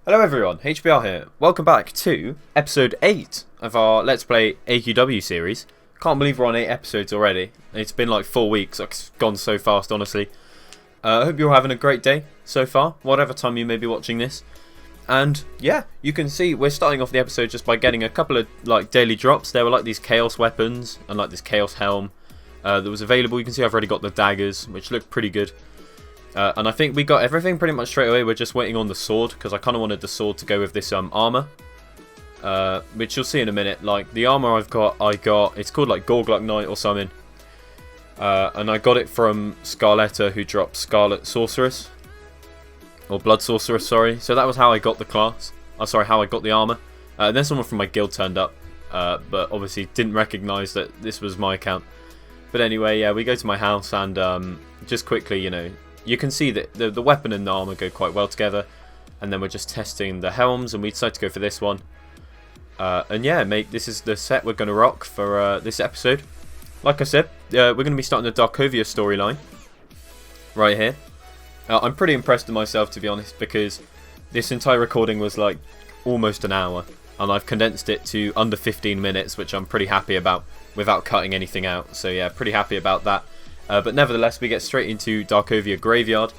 Hello everyone, HBR here. Welcome back to episode 8 of our Let's Play AQW series. Can't believe we're on 8 episodes already. It's been like 4 weeks, it's gone so fast honestly. I hope you're having a great day so far, whatever time you may be watching this. And yeah, you can see we're starting off the episode just by getting a couple of like daily drops. There were like these chaos weapons and like this chaos helm that was available. You can see I've already got the daggers, which look pretty good. And I think we got everything pretty much straight away. We're just waiting on the sword, because I kind of wanted the sword to go with this armor. Which you'll see in a minute. Like, the armor I got, it's called like Gorglug Knight or something. And I got it from Scarletta, who dropped Scarlet Sorceress. Or Blood Sorceress, sorry. So that was how I got the class. How I got the armor. And then someone from my guild turned up. But obviously didn't recognise that this was my account. But anyway, yeah, we go to my house and just quickly, you know, you can see that the weapon and the armor go quite well together. And then we're just testing the helms, and we decided to go for this one. And yeah, mate, this is the set we're going to rock for this episode. Like I said, we're going to be starting the Darkovia storyline right here. I'm pretty impressed with myself, to be honest, because this entire recording was like almost an hour. And I've condensed it to under 15 minutes, which I'm pretty happy about, without cutting anything out. So yeah, pretty happy about that. But nevertheless, we get straight into Darkovia Graveyard.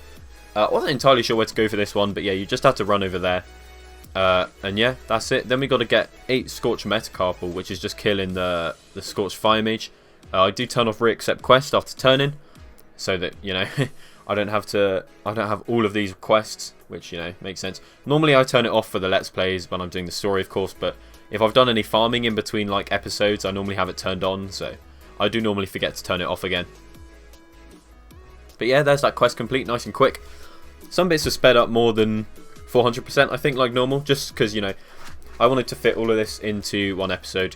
I wasn't entirely sure where to go for this one, but yeah, you just have to run over there. And yeah, that's it. Then we got to get 8 Scorch Metacarpal, which is just killing the Scorch Fire Mage. I do turn off re-accept quest after turning, so that, you know, I don't have all of these quests, which, you know, makes sense. Normally I turn it off for the Let's Plays when I'm doing the story, of course, but if I've done any farming in between like episodes, I normally have it turned on, so I do normally forget to turn it off again. But yeah, there's that quest complete, nice and quick. Some bits are sped up more than 400%, I think, like normal, just because, you know, I wanted to fit all of this into one episode.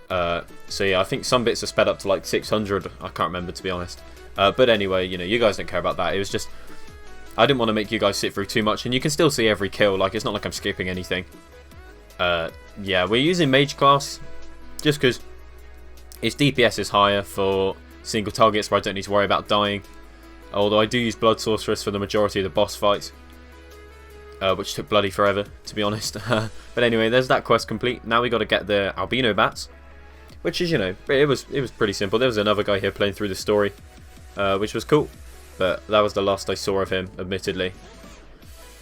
So yeah, I think some bits are sped up to like 600, I can't remember, to be honest. But anyway, you know, you guys don't care about that. It was just, I didn't want to make you guys sit through too much, and you can still see every kill, like, it's not like I'm skipping anything. Yeah, we're using Mage class, just because its DPS is higher for single targets where I don't need to worry about dying. Although I do use Blood Sorceress for the majority of the boss fights. Which took bloody forever, to be honest. But anyway, there's that quest complete. Now we got to get the Albino Bats. Which is, you know, it was pretty simple. There was another guy here playing through the story. Which was cool. But that was the last I saw of him, admittedly.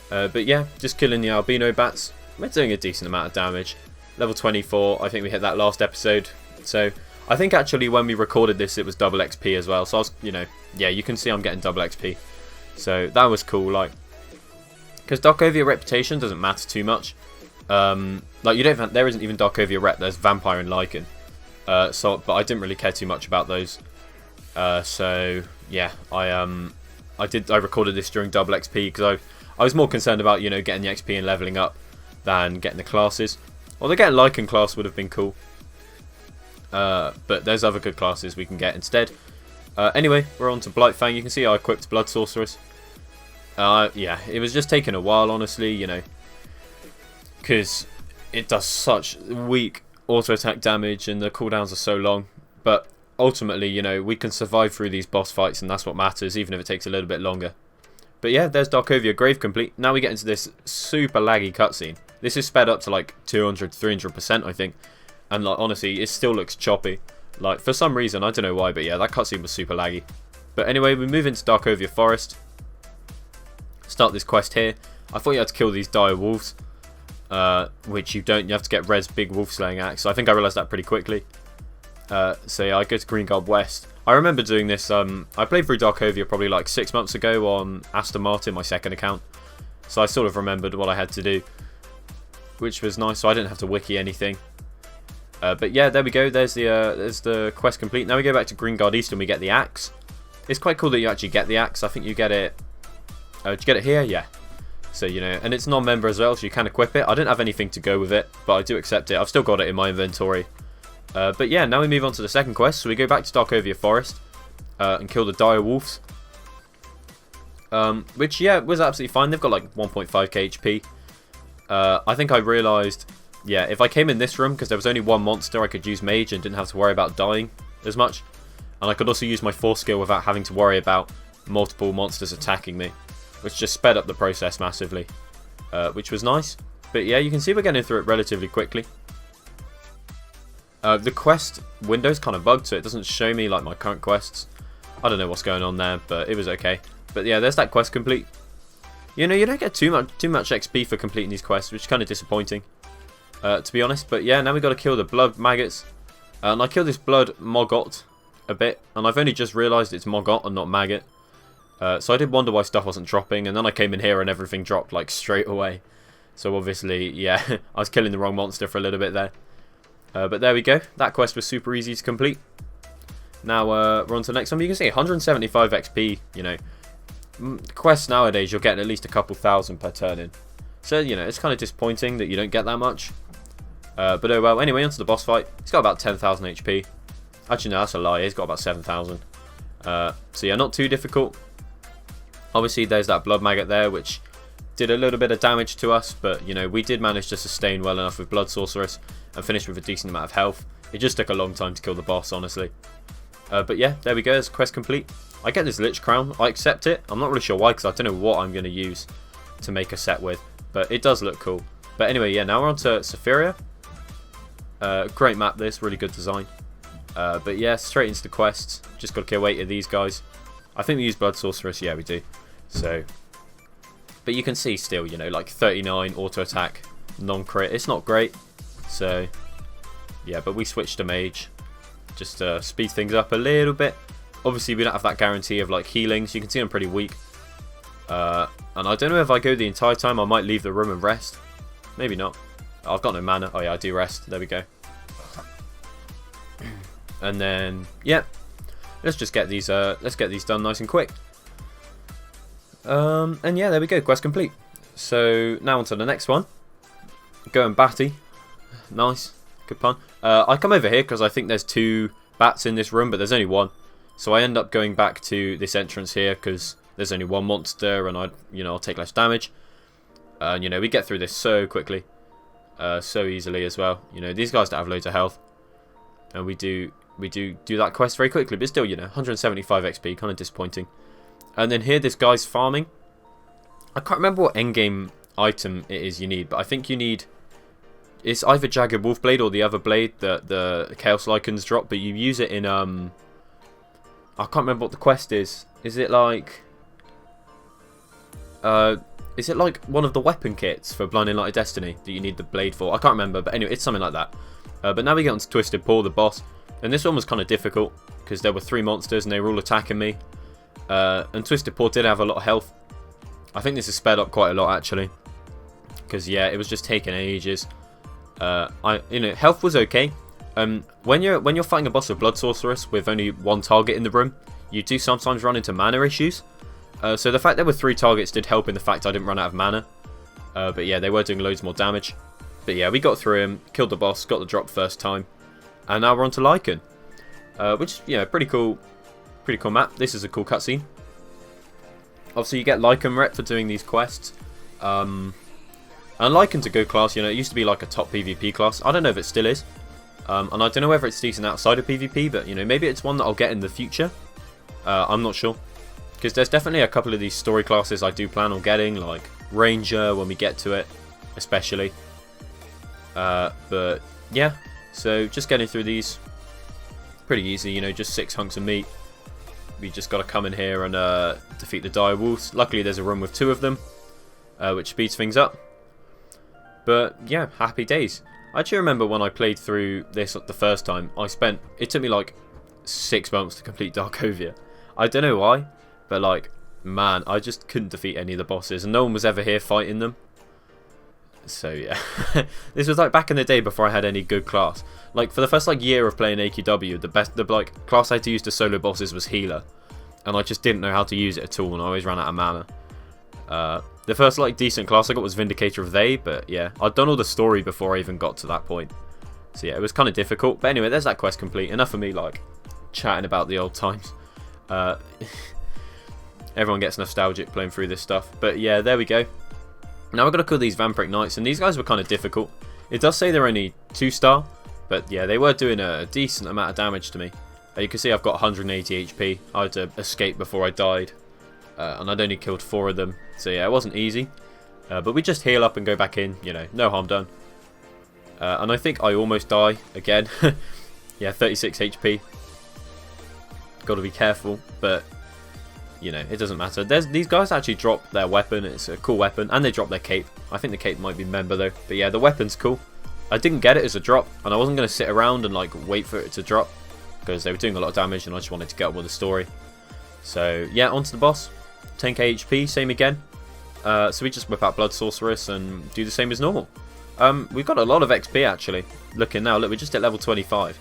But yeah, just killing the Albino Bats. We're doing a decent amount of damage. Level 24, I think we hit that last episode. So I think actually when we recorded this it was double XP as well, so I was, you know, yeah, you can see I'm getting double XP, so that was cool, like, because Darkovia reputation doesn't matter too much, like, you don't have, there isn't even Darkovia rep, there's Vampire and Lycan, but I didn't really care too much about those, so yeah, I recorded this during double XP, because I was more concerned about, you know, getting the XP and leveling up than getting the classes, although getting Lycan class would have been cool. But there's other good classes we can get instead. Anyway, we're on to Blightfang. You can see I equipped Blood Sorceress. Yeah, it was just taking a while, honestly, you know, because it does such weak auto-attack damage and the cooldowns are so long. But ultimately, you know, we can survive through these boss fights, and that's what matters, even if it takes a little bit longer. But yeah, there's Darkovia Grave complete. Now we get into this super laggy cutscene. This is sped up to like 200, 300%, I think. And like, honestly, it still looks choppy. Like, for some reason, I don't know why, but yeah, that cutscene was super laggy. But anyway, we move into Darkovia Forest. Start this quest here. I thought you had to kill these dire wolves. Which you don't. You have to get Red's big wolf slaying axe. So I think I realised that pretty quickly. So yeah, I go to Greenguard West. I remember doing this. I played through Darkovia probably like 6 months ago on Aston Martin, my second account. So I sort of remembered what I had to do. Which was nice, so I didn't have to wiki anything. But yeah, there we go. There's the quest complete. Now we go back to Greenguard East and we get the axe. It's quite cool that you actually get the axe. I think you get it. Did you get it here? Yeah. So, you know, and it's non-member as well, so you can equip it. I didn't have anything to go with it, but I do accept it. I've still got it in my inventory. But yeah, now we move on to the second quest. So we go back to Darkovia Forest and kill the dire wolves. Which, yeah, was absolutely fine. They've got like 1.5k HP. I think I realised, yeah, if I came in this room, because there was only one monster, I could use Mage and didn't have to worry about dying as much. And I could also use my Force skill without having to worry about multiple monsters attacking me, which just sped up the process massively. which was nice. But yeah, you can see we're getting through it relatively quickly. The quest window's kind of bugged, so it doesn't show me like my current quests. I don't know what's going on there, but it was okay. But yeah, there's that quest complete. You know, you don't get too much XP for completing these quests, which is kind of disappointing, to be honest. But yeah, now we got to kill the blood maggots. And I killed this blood moggot a bit, and I've only just realised it's moggot and not maggot. So I did wonder why stuff wasn't dropping, and then I came in here and everything dropped like straight away. So obviously, yeah, I was killing the wrong monster for a little bit there. But there we go. That quest was super easy to complete. Now we're on to the next one. You can see 175 XP, you know. Quests nowadays, you're getting at least a couple thousand per turn in. So, you know, it's kind of disappointing that you don't get that much. But oh well. Anyway, onto the boss fight. He's got about 10,000 HP. Actually, no, that's a lie. He's got about 7,000. So yeah, not too difficult. Obviously, there's that blood maggot there, which did a little bit of damage to us. But, you know, we did manage to sustain well enough with Blood Sorceress and finish with a decent amount of health. It just took a long time to kill the boss, honestly. But yeah, there we go. It's quest complete. I get this Lich Crown. I accept it. I'm not really sure why, because I don't know what I'm going to use to make a set with. But it does look cool. But anyway, yeah, now we're on to Sephiria. Great map this. Really good design. But yeah, straight into the quests. Just got to kill 8 of these guys. I think we use Blood Sorceress. Yeah, we do. So, but you can see still, you know, like 39 auto attack, non-crit. It's not great. So, yeah, but we switched to Mage. Just to speed things up a little bit. Obviously, we don't have that guarantee of like healing, so you can see I'm pretty weak. And I don't know if I go the entire time, I might leave the room and rest. Maybe not. I've got no mana. Oh yeah, I do rest. There we go. And then, yeah, let's just get these. Let's get these done nice and quick. And yeah, there we go. Quest complete. So now on to the next one. Go and Batty. Nice. Good pun. I come over here because I think there's 2 bats in this room, but there's only 1. So I end up going back to this entrance here because there's only 1 monster, and I'll take less damage. And you know, we get through this so quickly, so easily as well. You know, these guys don't have loads of health, and we do that quest very quickly. But still, you know, 175 XP, kind of disappointing. And then here, this guy's farming. I can't remember what endgame item it is you need, but I think you need. It's either Jagged Wolf Blade or the other blade that the Chaos Lycans drop, but you use it in I can't remember what the quest is. Is it like one of the weapon kits for Blinding Light of Destiny that you need the blade for? I can't remember, but anyway, it's something like that. But now we get on to Twisted Paw, the boss, and this one was kind of difficult because there were 3 monsters and they were all attacking me. And Twisted Paw did have a lot of health. I think this is sped up quite a lot actually, because yeah, it was just taking ages. Health was okay. When you're fighting a boss with Blood Sorceress with only 1 target in the room, you do sometimes run into mana issues. So the fact there were 3 targets did help in the fact I didn't run out of mana. But yeah, they were doing loads more damage. But yeah, we got through him, killed the boss, got the drop first time, and now we're on to Lycan, which, you know, pretty cool map. This is a cool cutscene. Obviously, you get Lycan rep for doing these quests. And Lycan's a good class. You know, it used to be like a top PvP class. I don't know if it still is. And I don't know whether it's decent outside of PvP, but, you know, maybe it's one that I'll get in the future. I'm not sure. Because there's definitely a couple of these story classes I do plan on getting, like Ranger when we get to it, especially. But, yeah. So, just getting through these. Pretty easy, you know, just 6 hunks of meat. We just got to come in here and defeat the dire wolves. Luckily, there's a room with 2 of them, which speeds things up. But yeah, happy days. I actually remember when I played through this the first time, it took me like 6 months to complete Darkovia. I don't know why, but like, man, I just couldn't defeat any of the bosses, and no one was ever here fighting them. So yeah, this was like back in the day before I had any good class. Like for the first like year of playing AQW, the like class I had to use to solo bosses was healer, and I just didn't know how to use it at all, and I always ran out of mana. The first like decent class I got was Vindicator of They, but yeah, I'd done all the story before I even got to that point. So yeah, it was kind of difficult. But anyway, there's that quest complete. Enough of me like chatting about the old times. Everyone gets nostalgic playing through this stuff. But yeah, there we go. Now we're going to kill these Vampiric Knights, and these guys were kind of difficult. It does say they're only 2-star, but yeah, they were doing a decent amount of damage to me. You can see I've got 180 HP. I had to escape before I died. And I'd only killed 4 of them. So yeah, it wasn't easy. But we just heal up and go back in, you know, no harm done. And I think I almost die again. Yeah, 36 HP. Got to be careful, but you know, it doesn't matter. These guys actually drop their weapon. It's a cool weapon, and they drop their cape. I think the cape might be member though, but yeah, the weapon's cool. I didn't get it as a drop, and I wasn't going to sit around and like wait for it to drop because they were doing a lot of damage, and I just wanted to get on with the story. So yeah, onto the boss. 10k HP, same again. So we just whip out Blood Sorceress and do the same as normal. We've got a lot of XP actually. Looking now, look, we're just at level 25.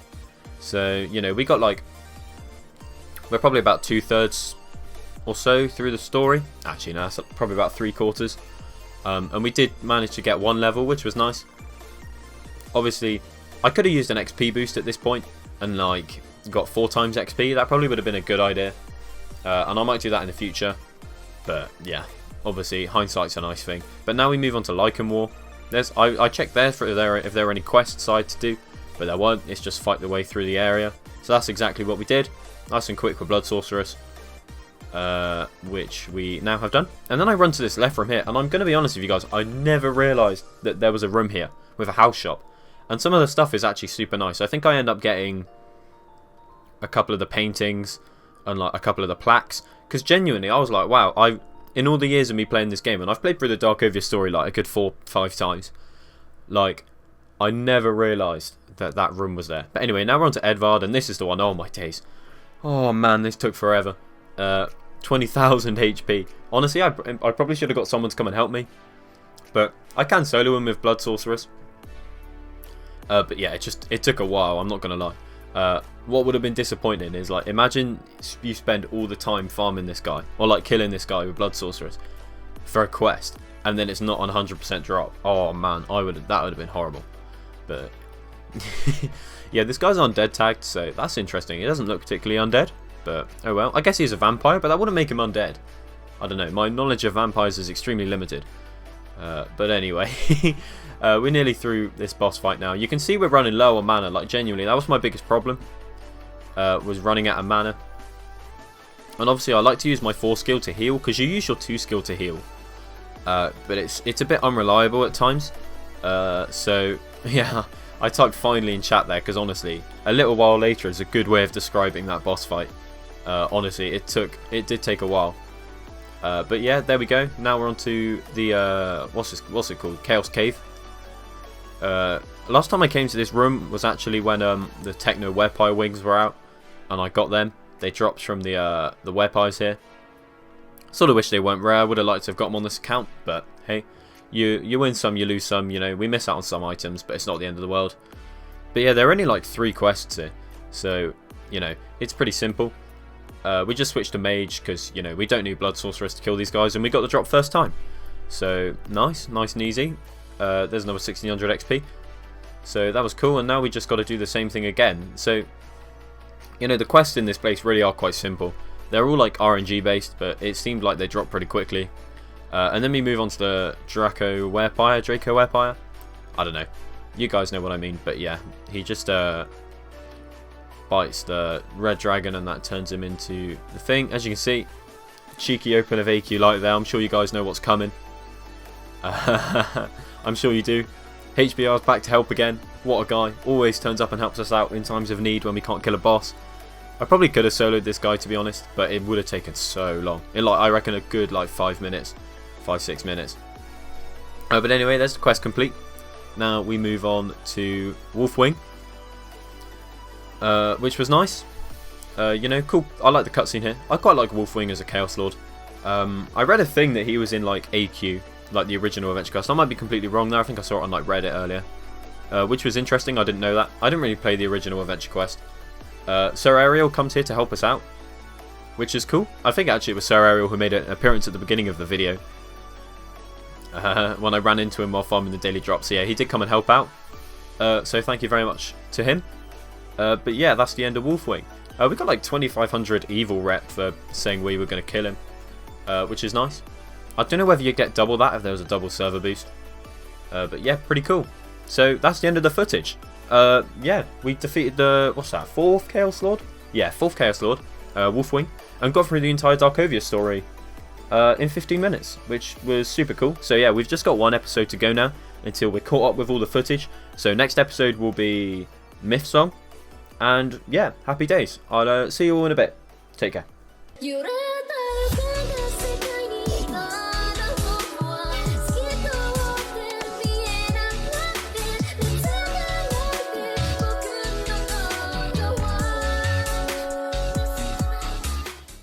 So you know, we got like, we're probably about 2/3 or so through the story. Actually, no, that's probably about 3/4. And we did manage to get 1 level, which was nice. Obviously, I could have used an XP boost at this point and like got 4 times XP. That probably would have been a good idea. And I might do that in the future. But yeah, obviously hindsight's a nice thing. But now we move on to Lycan War. I checked there for if there were any quest side to do, but there weren't. It's just fight the way through the area. So that's exactly what we did. Nice and quick with Blood Sorceress, which we now have done. And then I run to this left room here, and I'm going to be honest with you guys, I never realised that there was a room here with a house shop. And some of the stuff is actually super nice. I think I end up getting a couple of the paintings and like a couple of the plaques, because genuinely I was like, wow, in all the years of me playing this game, and I've played through the Darkovia story like a good 4-5 times, like I never realised that room was there. But anyway, now we're on to Edvard, and this is the one. Oh my days. Oh man, this took forever. 20,000 HP. Honestly, I probably should have got someone to come and help me, but I can solo him with Blood Sorceress. But yeah, it took a while, I'm not gonna lie. What would have been disappointing is, like, imagine you spend all the time farming this guy, or like killing this guy with Blood Sorceress for a quest, and then it's not on 100% drop. Oh man, that would have been horrible. But yeah, this guy's undead tagged, so that's interesting. He doesn't look particularly undead, but oh well. I guess he's a vampire, but that wouldn't make him undead. I don't know, my knowledge of vampires is extremely limited. But anyway, we're nearly through this boss fight now. You can see we're running low on mana, like genuinely, that was my biggest problem, was running out of mana. And obviously I like to use my 4 skill to heal, because you use your 2 skill to heal. But it's a bit unreliable at times. So yeah, I typed finally in chat there, because honestly, a little while later is a good way of describing that boss fight. Honestly, it did take a while. But yeah, there we go. Now we're on to the what's it called? Chaos Cave. Last time I came to this room was actually when the Techno Werepire wings were out, and I got them. They dropped from the Werepires here. Sort of wish they weren't rare. I would have liked to have got them on this account, but hey, you win some, you lose some. You know, we miss out on some items, but it's not the end of the world. But yeah, there are only like 3 quests here, so you know it's pretty simple. We just switched to Mage because, you know, we don't need Blood Sorceress to kill these guys, and we got the drop first time. So, nice and easy. There's another 1600 XP. So, that was cool, and now we just got to do the same thing again. So, you know, the quests in this place really are quite simple. They're all, like, RNG based, but it seemed like they drop pretty quickly. And then we move on to the Draco Werepire? I don't know. You guys know what I mean, but yeah. He just, bites the red dragon, and that turns him into the thing. As you can see, cheeky open of AQ light there. I'm sure you guys know what's coming. I'm sure you do. HBR's back to help again. What a guy. Always turns up and helps us out in times of need when we can't kill a boss. I probably could have soloed this guy, to be honest, but it would have taken so long. I reckon a good 5 minutes, 5-6 minutes. But anyway, there's the quest complete. Now we move on to Wolfwing. Which was nice. You know, cool. I like the cutscene here. I quite like Wolfwing as a Chaos Lord. I read a thing that he was in like AQ, like the original Adventure Quest. I might be completely wrong there. I think I saw it on like Reddit earlier, which was interesting. I didn't know that. I didn't really play the original Adventure Quest. Sir Ariel comes here to help us out, which is cool. I think actually it was Sir Ariel who made an appearance at the beginning of the video when I ran into him while farming the daily drops. So yeah, he did come and help out. So thank you very much to him. But yeah, that's the end of Wolfwing. We got like 2500 evil rep for saying we were going to kill him, which is nice. I don't know whether you get double that if there was a double server boost. But yeah, pretty cool. So that's the end of the footage. Yeah, we defeated the, what's that, 4th Chaos Lord? Yeah, 4th Chaos Lord, Wolfwing, and got through the entire Darkovia story in 15 minutes, which was super cool. So yeah, we've just got one episode to go now until we're caught up with all the footage. So next episode will be Myth Song, and yeah, happy days. I'll see you all in a bit. Take care.